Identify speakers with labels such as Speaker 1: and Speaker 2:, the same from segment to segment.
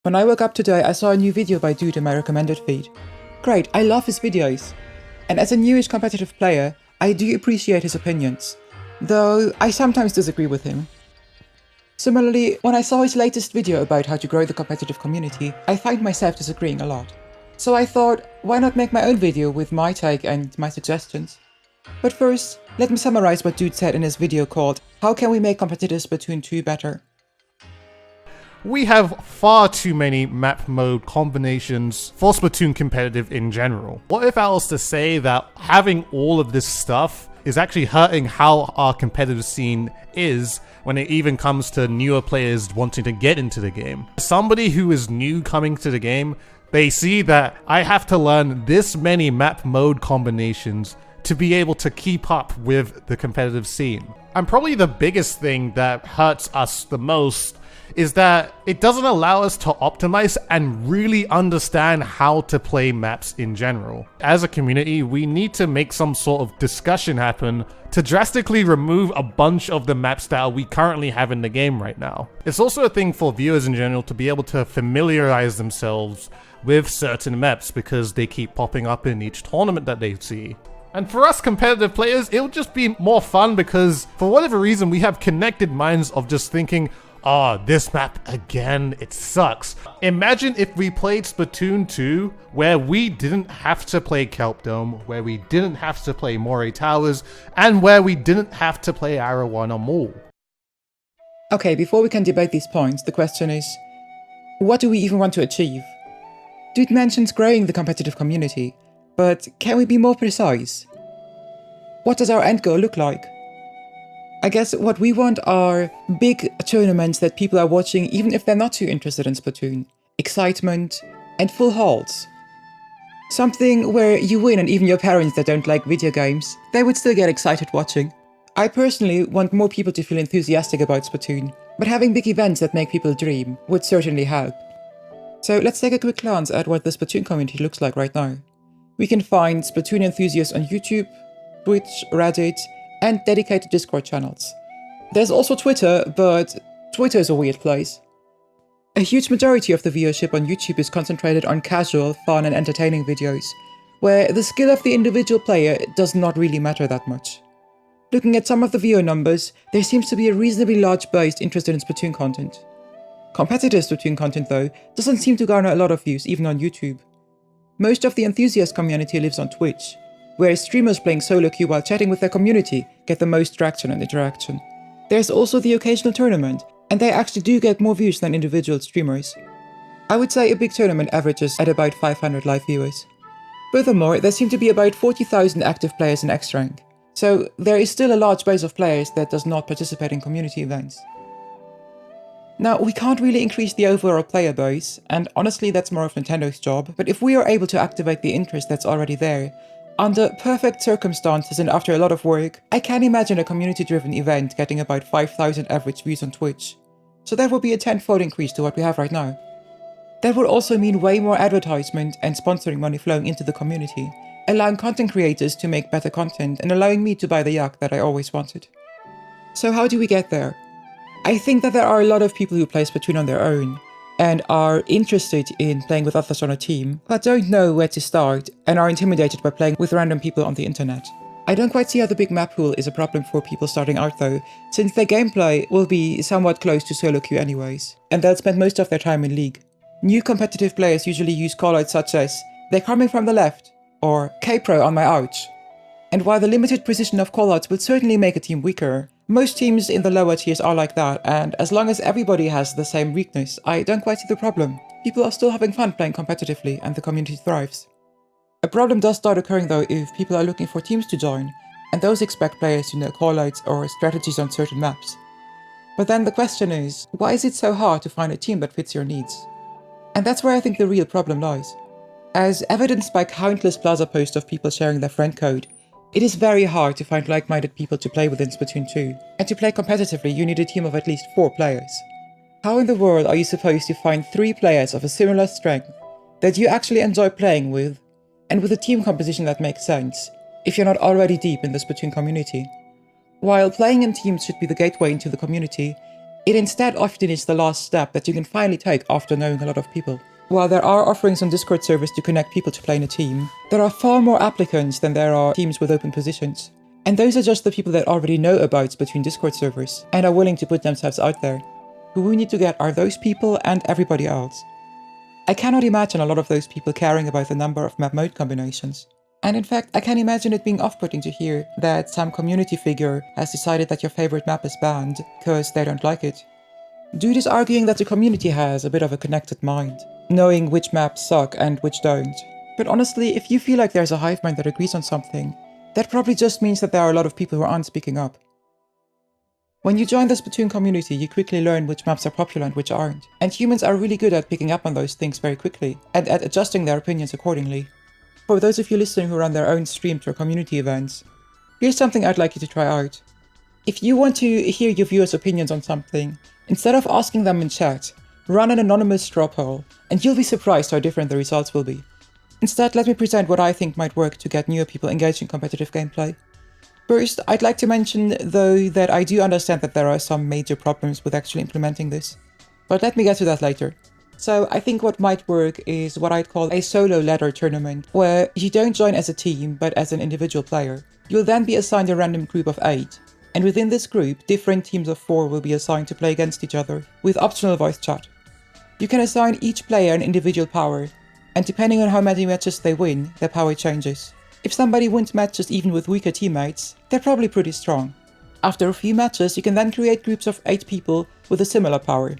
Speaker 1: When I woke up today, I saw a new video by Dude in my recommended feed. Great, I love his videos. And as a newish competitive player, I do appreciate his opinions, though I sometimes disagree with him. Similarly, when I saw his latest video about how to grow the competitive community, I find myself disagreeing a lot. So I thought, why not make my own video with my take and my suggestions? But first, let me summarize what Dude said in his video called How Can We Make Competitive Splatoon 2 Better?
Speaker 2: We have far too many map mode combinations for Splatoon competitive in general. What if I was to say that having all of this stuff is actually hurting how our competitive scene is when it even comes to newer players wanting to get into the game? Somebody who is new coming to the game, they see that I have to learn this many map mode combinations to be able to keep up with the competitive scene. And probably the biggest thing that hurts us the most is that it doesn't allow us to optimize and really understand how to play maps in general. As a community, we need to make some sort of discussion happen to drastically remove a bunch of the map style we currently have in the game right now. It's also a thing for viewers in general to be able to familiarize themselves with certain maps because they keep popping up in each tournament that they see. And for us competitive players, it'll just be more fun because for whatever reason, we have connected minds of just thinking, oh, this map again, it sucks. Imagine if we played Splatoon 2, where we didn't have to play Kelp Dome, where we didn't have to play Moray Towers, and where we didn't have to play Arrow 1 or Mall.
Speaker 1: Okay, before we can debate these points, the question is, what do we even want to achieve? Dude mentions growing the competitive community, but can we be more precise? What does our end goal look like? I guess what we want are big tournaments that people are watching even if they're not too interested in Splatoon, excitement, and full halls. Something where you win and even your parents that don't like video games, they would still get excited watching. I personally want more people to feel enthusiastic about Splatoon, but having big events that make people dream would certainly help. So let's take a quick glance at what the Splatoon community looks like right now. We can find Splatoon enthusiasts on YouTube, Twitch, Reddit, and dedicated Discord channels. There's also Twitter, but Twitter is a weird place. A huge majority of the viewership on YouTube is concentrated on casual, fun and entertaining videos, where the skill of the individual player does not really matter that much. Looking at some of the viewer numbers, there seems to be a reasonably large base interested in Splatoon content. Competitive Splatoon content, though, doesn't seem to garner a lot of views even on YouTube. Most of the enthusiast community lives on Twitch, where streamers playing solo queue while chatting with their community get the most traction and interaction. There's also the occasional tournament, and they actually do get more views than individual streamers. I would say a big tournament averages at about 500 live viewers. Furthermore, there seem to be about 40,000 active players in X-Rank, so there is still a large base of players that does not participate in community events. Now, we can't really increase the overall player base, and honestly that's more of Nintendo's job, but if we are able to activate the interest that's already there, under perfect circumstances and after a lot of work, I can imagine a community-driven event getting about 5,000 average views on Twitch. So that would be a tenfold increase to what we have right now. That would also mean way more advertisement and sponsoring money flowing into the community, allowing content creators to make better content and allowing me to buy the yacht that I always wanted. So how do we get there? I think that there are a lot of people who play Splatoon on their own, and are interested in playing with others on a team, but don't know where to start and are intimidated by playing with random people on the internet. I don't quite see how the big map pool is a problem for people starting out though, since their gameplay will be somewhat close to solo queue anyways, and they'll spend most of their time in League. New competitive players usually use callouts such as, "They're coming from the left," or "K-Pro on my ouch." And while the limited precision of callouts will certainly make a team weaker, most teams in the lower tiers are like that, and as long as everybody has the same weakness, I don't quite see the problem. People are still having fun playing competitively and the community thrives. A problem does start occurring though if people are looking for teams to join, and those expect players to know callouts or strategies on certain maps. But then the question is, why is it so hard to find a team that fits your needs? And that's where I think the real problem lies. As evidenced by countless Plaza posts of people sharing their friend code, it is very hard to find like-minded people to play with in Splatoon 2, and to play competitively you need a team of at least 4 players. How in the world are you supposed to find 3 players of a similar strength that you actually enjoy playing with, and with a team composition that makes sense, if you're not already deep in the Splatoon community? While playing in teams should be the gateway into the community, It instead often is the last step that you can finally take after knowing a lot of people. While there are offerings on Discord servers to connect people to play in a team, there are far more applicants than there are teams with open positions. And those are just the people that already know about Splatoon Discord servers and are willing to put themselves out there. Who we need to get are those people and everybody else. I cannot imagine a lot of those people caring about the number of map mode combinations. And in fact, I can imagine it being off-putting to hear that some community figure has decided that your favorite map is banned because they don't like it. Dude is arguing that the community has a bit of a connected mind, knowing which maps suck and which don't. But honestly, if you feel like there's a hive mind that agrees on something, that probably just means that there are a lot of people who aren't speaking up. When you join the Splatoon community, you quickly learn which maps are popular and which aren't. And humans are really good at picking up on those things very quickly, and at adjusting their opinions accordingly. For those of you listening who run their own streams or community events, here's something I'd like you to try out. If you want to hear your viewers' opinions on something, instead of asking them in chat, run an anonymous straw poll, and you'll be surprised how different the results will be. Instead, let me present what I think might work to get newer people engaged in competitive gameplay. First, I'd like to mention, though, that I do understand that there are some major problems with actually implementing this. But let me get to that later. So, I think what might work is what I'd call a solo ladder tournament, where you don't join as a team, but as an individual player. You'll then be assigned a random group of 8, and within this group, different teams of 4 will be assigned to play against each other, with optional voice chat. You can assign each player an individual power, and depending on how many matches they win, their power changes. If somebody wins matches even with weaker teammates, they're probably pretty strong. After a few matches, you can then create groups of 8 people with a similar power.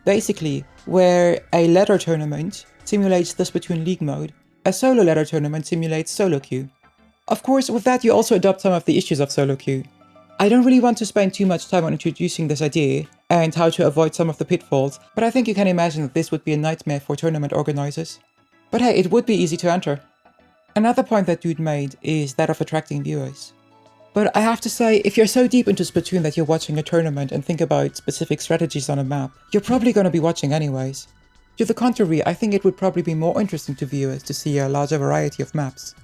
Speaker 1: Basically, where a ladder tournament simulates the Splatoon League mode, a solo ladder tournament simulates solo queue. Of course, with that you also adopt some of the issues of solo queue. I don't really want to spend too much time on introducing this idea and how to avoid some of the pitfalls, but I think you can imagine that this would be a nightmare for tournament organizers. But hey, it would be easy to enter. Another point that Dude made is that of attracting viewers. But I have to say, if you're so deep into Splatoon that you're watching a tournament and think about specific strategies on a map, you're probably going to be watching anyways. To the contrary, I think it would probably be more interesting to viewers to see a larger variety of maps.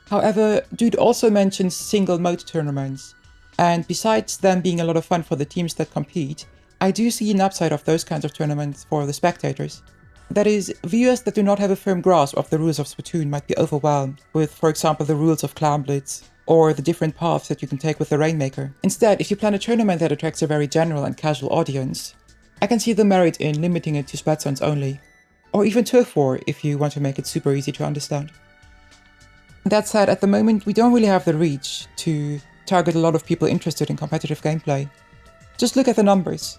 Speaker 1: However, Dude also mentions single mode tournaments, and besides them being a lot of fun for the teams that compete, I do see an upside of those kinds of tournaments for the spectators. That is, viewers that do not have a firm grasp of the rules of Splatoon might be overwhelmed with, for example, the rules of Clan Blitz, or the different paths that you can take with the Rainmaker. Instead, if you plan a tournament that attracts a very general and casual audience, I can see the merit in limiting it to Splat zones only, or even Turf War if you want to make it super easy to understand. That said, at the moment we don't really have the reach to target a lot of people interested in competitive gameplay. Just look at the numbers.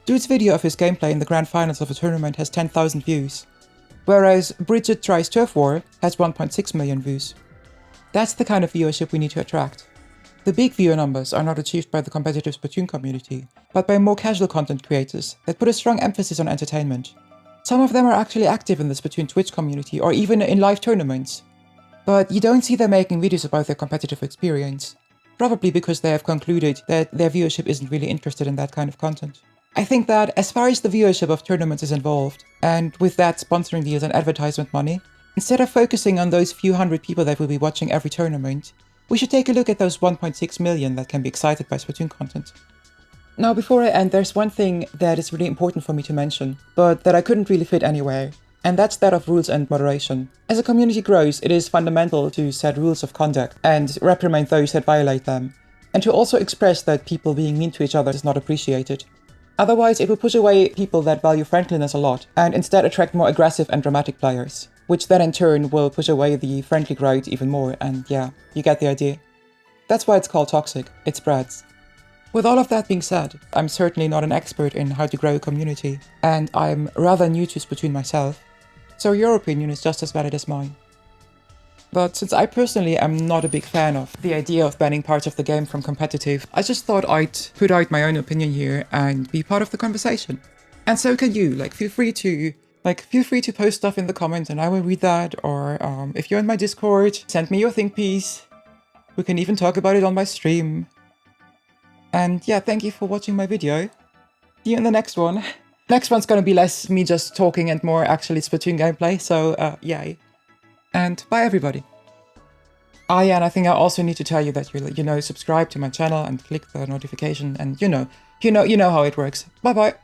Speaker 1: Dude's video of his gameplay in the grand finals of a tournament has 10,000 views, whereas Bridget Tries Turf War has 1.6 million views. That's the kind of viewership we need to attract. The big viewer numbers are not achieved by the competitive Splatoon community, but by more casual content creators that put a strong emphasis on entertainment. Some of them are actually active in the Splatoon Twitch community or even in live tournaments, but you don't see them making videos about their competitive experience, probably because they have concluded that their viewership isn't really interested in that kind of content. I think that as far as the viewership of tournaments is involved, and with that sponsoring deals and advertisement money, instead of focusing on those few hundred people that will be watching every tournament, we should take a look at those 1.6 million that can be excited by Splatoon content. Now before I end, there's one thing that is really important for me to mention, but that I couldn't really fit anywhere, and that's that of rules and moderation. As a community grows, it is fundamental to set rules of conduct and reprimand those that violate them, and to also express that people being mean to each other is not appreciated. Otherwise, it will push away people that value friendliness a lot, and instead attract more aggressive and dramatic players, which then in turn will push away the friendly crowd even more, and yeah, you get the idea. That's why it's called toxic, it spreads. With all of that being said, I'm certainly not an expert in how to grow a community, and I'm rather new to Splatoon myself, so your opinion is just as valid as mine. But since I personally am not a big fan of the idea of banning parts of the game from competitive, I just thought I'd put out my own opinion here and be part of the conversation. And so can you, feel free to post stuff in the comments and I will read that, or if you're in my Discord, send me your think piece. We can even talk about it on my stream. And yeah, thank you for watching my video. See you in the next one. Next one's gonna be less me just talking and more actually Splatoon gameplay, so yay. And bye everybody. Ah yeah, and I think I also need to tell you that you subscribe to my channel and click the notification and You know how it works. Bye bye.